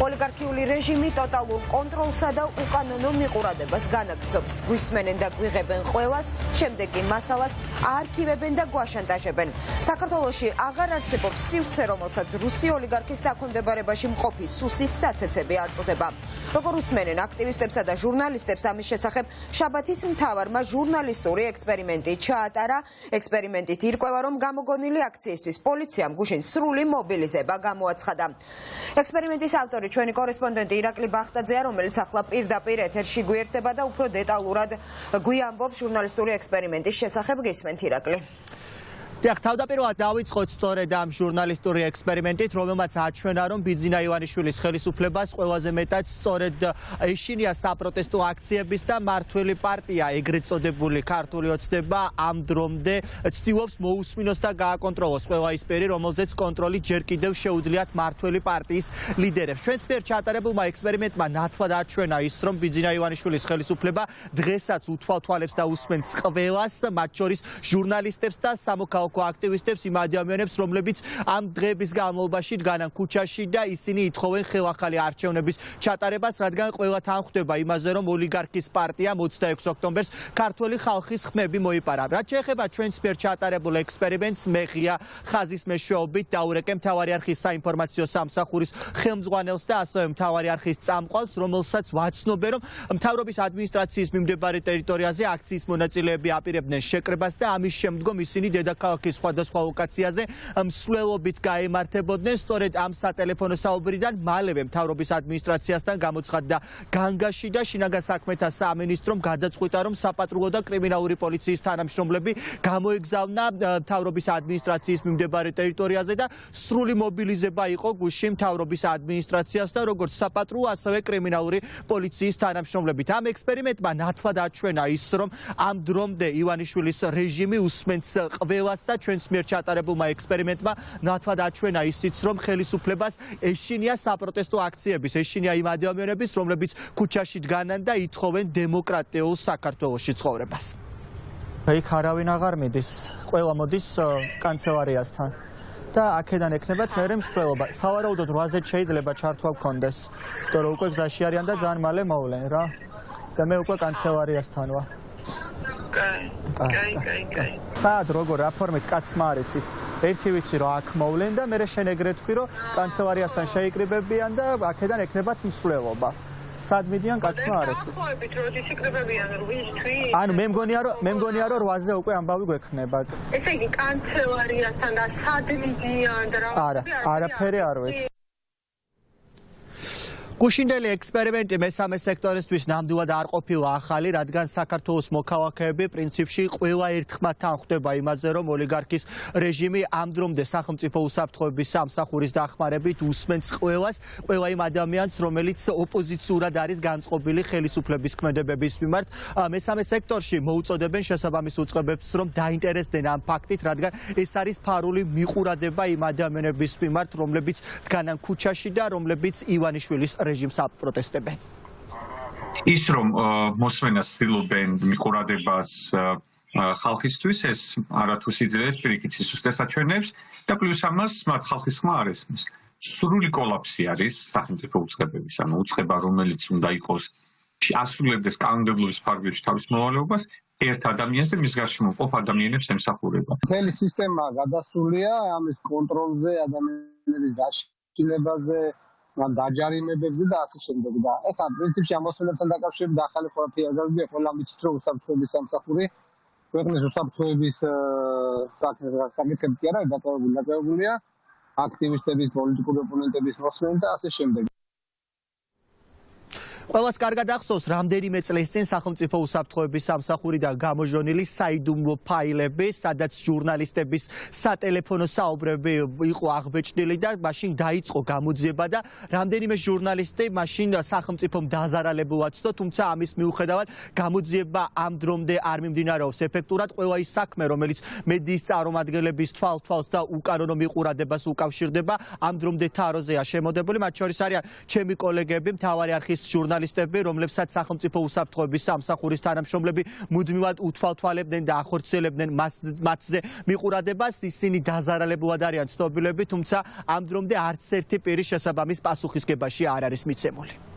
ოლიგარქიული რეჟიმი ტოტალურ კონტროლსა და უკანონო მიყურადებას განაგრძობს. გვისმენენ და გვიღებენ ყველას, შემდეგ კი მასალას აარქივებენ და გვაშანტაჟებენ. საქართველოში აღარ არსებობს სივრცე, რომელსაც რუსი ოლიგარქის დაქვემდებარებაში მყოფი სუსის საცეცები არ წოდება. როგორ უსმენენ აქტივისტებსა და ჟურნალისტებს ამის შესახებ შაბათის მთავარმა ჟურნალისტური ექსპერიმენტი ჩაატარა. ექსპერიმენტით ირკვევა, რომ გამოგონილი აქციისთვის პოლიციამ გუშინ სრული მობილიზება გამოაცხადა. ექსპერიმენტის ავტორი ჩვენი კორესპონდენტი ირაკლი ბახტაძეა, რომელიც ახლა პირდაპირ ეთერში გვერდება და უფრო დეტალურად გვიამბობს ჟურნალისტური ექსპერიმენტის შესახებ. გისმენთ ირაკლი. თავდაპირველად დავიწყოთ სწორედ ამ ჟურნალისტური ექსპერიმენტით, რომელმაც აჩვენა, რომ ბიძინა ივანიშვილის ხელისუფლებას ყველაზე მეტად სწორედ ეშინია საპროტესტო აქციების და მართველი პარტია, ეგრეთ წოდებული ქართული ოცნება ამ დრომდე ცდილობს მოусმინოს და გააკონტროლოს ყველა ის პირი, რომელზეც კონტროლი ჯერ კიდევ შეუძლიათ მართველი პარტიის ლიდერებს. ჩვენს მიერ ჩატარებულმა ექსპერიმენტმა ნათლად აჩვენა ის, რომ ბიძინა ივანიშვილის ხელისუფლება დღესაც უთვალთვალებს და უსმენს ყველას, მათ შორის ჟურნალისტებს და სამოქალაქო აქტივისტებს, იმ ადამიანებს, რომლებიც ამ დღეების განმავლობაში დგანან ქუჩაში და ისინი ითხოვენ ხელახალი არჩევნების ჩატარებას, რადგან ყველა თან ხვდება იმაზე, რომ ოლიგარქის პარტიამ 26 ოქტომბერს ქართველი ხალხის ხმები მოიპარა. რაც შეეხება ჩვენს მიერ ჩატარებულ ექსპერიმენტს, მე ღია ხაზის მეშვეობით დაურეკე მთავარი არხის საინფორმაციო სამსახურის ხელმძღვანელს და ასევე მთავარი არხის წამყვალს, რომელსაც ვაცნობე, რომ მთავრობის ადმინისტრაციის მიმდებარე ტერიტორიაზე აქციის მონაწილეები აპირებდნენ შეკრებას და ამის შემდგომ ისინი დედაქალაქ სხვადასხვა ლოკაციაზე მსვლელობით გაემართებოდნენ. სწორედ ამ სატელეფონო საუბრიდან მალევე მთავრობის ადმინისტრაციასთან გამოცხადდა განგაში და შინაგან საქმეთა სამინისტრომ გადაწყვიტა, რომ საპატრულო და კრიმინალური პოლიციის თანამშრომლები გამოეგზავნა მთავრობის ადმინისტრაციის მიმდებარე ტერიტორიაზე და სრული მობილიზება იყო გუშინ მთავრობის ადმინისტრაციას და როგორც საპატრულო, ასევე კრიმინალური პოლიციის თანამშრომლებით. ამ ექსპერიმენტმა ნათლად აჩვენა ის, რომ ამ დრომდე ივანიშვილის რეჟიმი უსმენს ყველას და ჩვენს მიერ ჩატარებულმა ექსპერიმენტმა ნათლად აჩვენა ისიც, რომ ხელისუფლებას ეშინია საპროტესტო აქციების, ეშინია იმ ადამიანების, რომლებიც ქუჩაში დგანან და ითხოვენ დემოკრატიულ საქართველოში ცხოვრებას. იქ არავინ აღარ მიდის, ყველა მოდის კანცელარიასთან და აქედან ექნებათ მერე მსვლელობა. სავარაუდოდ 8-ზე შეიძლება ჩართვა გქონდეს, იმიტომ რომ უკვე გზაში არიან და ძალიან მალე მოვლენ რა. და მე უკვე კანცელარიასთან ვარ. საად როგორ რაფორმით კაცმა არ იცის. ერთი ვიცი რომ აქ მოვლენ და მე შენ ეგრეთ ვთქვი რომ კანცელარიასთან შეიკრიბებიან და აქედან ექნებათ მსვლელობა. სად მიდიან კაცმა არ იცის. ანუ მე მგონია რომ 8-ზე უკვე ამბავი გვექნება. ესე იგი კანცელარიასთან და სად მიდიან და რა. არაფერი არ ვიცი. გუშინდელი ექსპერიმენტი მესამე სექტორისთვის ნამდვილად არ ყოფილა ახალი, რადგან საქართველოს მოქალაქეები პრინციპში ყველა ერთხმად თან ხვდება იმაზე, რომ ოლიგარქის რეჟიმი ამ დრომდე სახელმწიფო უსაფრთხოების სამსახურის დახმარებით უსმენს ყველას, ყველა იმ ადამიანს, რომელიც ოპოზიციურად არის განწყობილი ხელისუფლების ქმედებების მიმართ. მესამე სექტორში მოუწოდებენ შესაბამის უწყებებს, რომ დაინტერესდნენ ამ ფაქტით, რადგან ეს არის ფარული მიყურადება იმ ადამიანების მიმართ, რომლებიც დგანან ქუჩაში და რომლებიც ივანიშვილის რეჟიმს აპროტესტებენ. ის რომ მოსმენას ცდილობენ მიყურადებას ხალხისთვის, ეს არათუ სიძლიერეს პირიქით სისუსტეს აჩვენებს და პლუს ამას მათ ხალხის ხმა არ ესმის. სრული კოლაფსი არის სახელმწიფო უწყებების, ანუ უწყება, რომელიც უნდა იყოს ასრულებდეს კანონმდებლობის ფარგლებში თავის მოვალეობას, ერთ ადამიანს და მის გარშემო მყოფ ადამიანებს ემსახურება. მთელი სისტემა გადასულია ამის კონტროლზე, ადამიანების დაშილებაზე, დაჯარიმებებზე და ასე შემდეგ. და ეხლა პრინციპში ამ მოსმენებთან დაკავშირებით ახალი ყველაფერი არ გავიგე, ყველა მიცით რომ უსაფრთხოების სამსახური ქვეყნის უსაფრთხოების საკითხები კი არა დაკავებულია აქტივისტების, პოლიტიკური ოპონენტების მოსმენით და ასე შემდეგ. ყველას კარგად ახსოვს, რამდენიმე წლის წინ სახელმწიფო უსაფრთხოების სამსახურიდან გამოჟონილი საიდუმლო ფაილები, სადაც ჟურნალისტების სატელეფონო საუბრები იყო აღბეჭდილი და მაშინ დაიწყო გამოძიება და რამდენიმე ჟურნალისტი მაშინ სახელმწიფომ დაზარალებულად ცდო, თუმცა ამის მიუხედავად გამოძიება ამ დრომდე არ მიმდინარეობს ეფექტურად. ყველა ის საქმე, რომელიც მედიის წარმომადგენლების თვალთვალს და უკანონო მიყურადებას უკავშირდება, ამ დრომდე თაროზეა შემოდებული. მათ შორის არიან ჩემი კოლეგები, მთავარი არხის ჟურნალისტები ჟურნალისტები, რომლებსაც სახელმწიფო უსაფრთხოების სამსახურის თანამშრომლები მუდმივად უთვალთვალებდნენ და ახორციელებდნენ მათზე მიყურადებას, ისინი დაზარალებულად არიან ცნობილები, თუმცა ამ დრომდე არც ერთი პირის შესაბამის პასუხისგებაში არ არის მიცემული.